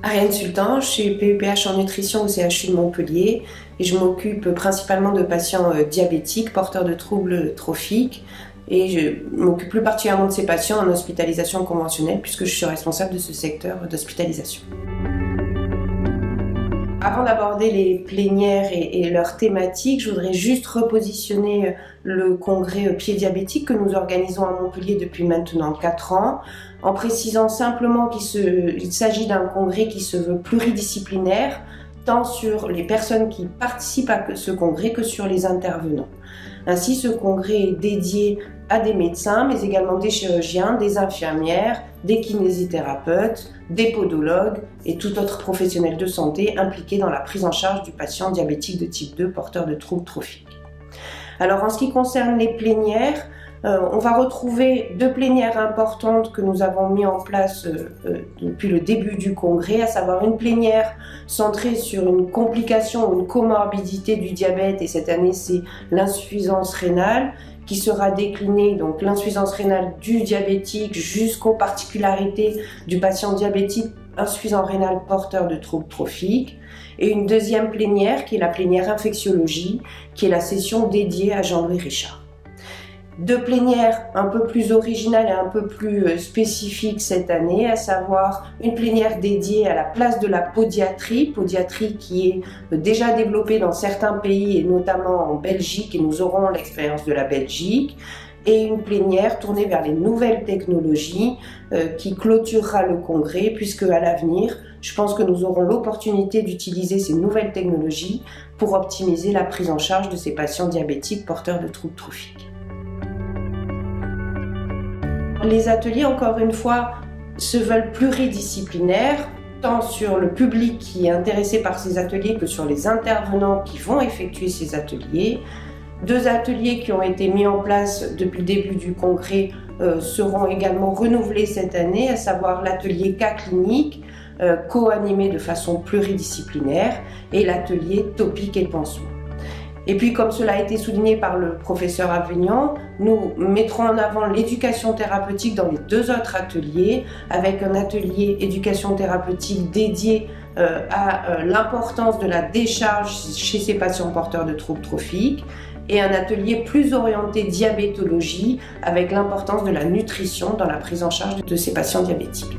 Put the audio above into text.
Ariane Sultan, je suis PEPH en nutrition au CHU de Montpellier et je m'occupe principalement de patients diabétiques, porteurs de troubles trophiques, et je m'occupe plus particulièrement de ces patients en hospitalisation conventionnelle puisque je suis responsable de ce secteur d'hospitalisation. Avant d'aborder les plénières et leurs thématiques, je voudrais juste repositionner le congrès Pied diabétique que nous organisons à Montpellier depuis maintenant 4 ans, en précisant simplement qu'il s'agit d'un congrès qui se veut pluridisciplinaire, tant sur les personnes qui participent à ce congrès que sur les intervenants. Ainsi, ce congrès est dédié à des médecins, mais également des chirurgiens, des infirmières, des kinésithérapeutes, des podologues et tout autre professionnel de santé impliqué dans la prise en charge du patient diabétique de type 2 porteur de troubles trophiques. Alors en ce qui concerne les plénières, on va retrouver 2 plénières importantes que nous avons mis en place depuis le début du congrès, à savoir une plénière centrée sur une complication ou une comorbidité du diabète, et cette année c'est l'insuffisance rénale, qui sera déclinée, donc l'insuffisance rénale du diabétique jusqu'aux particularités du patient diabétique insuffisant rénal porteur de troubles trophiques, et une deuxième plénière qui est la plénière infectiologie, qui est la session dédiée à Jean-Louis Richard. 2 plénières un peu plus originales et un peu plus spécifiques cette année, à savoir une plénière dédiée à la place de la podiatrie qui est déjà développée dans certains pays et notamment en Belgique, et nous aurons l'expérience de la Belgique, et une plénière tournée vers les nouvelles technologies qui clôturera le congrès, puisque à l'avenir, je pense que nous aurons l'opportunité d'utiliser ces nouvelles technologies pour optimiser la prise en charge de ces patients diabétiques porteurs de troubles trophiques. Les ateliers, encore une fois, se veulent pluridisciplinaires, tant sur le public qui est intéressé par ces ateliers que sur les intervenants qui vont effectuer ces ateliers. 2 ateliers qui ont été mis en place depuis le début du congrès seront également renouvelés cette année, à savoir l'atelier cas clinique, co-animé de façon pluridisciplinaire, et l'atelier topique et pansement. Et puis, comme cela a été souligné par le professeur Avignon, nous mettrons en avant l'éducation thérapeutique dans les 2 autres ateliers, avec un atelier éducation thérapeutique dédié à l'importance de la décharge chez ces patients porteurs de troubles trophiques, et un atelier plus orienté diabétologie, avec l'importance de la nutrition dans la prise en charge de ces patients diabétiques.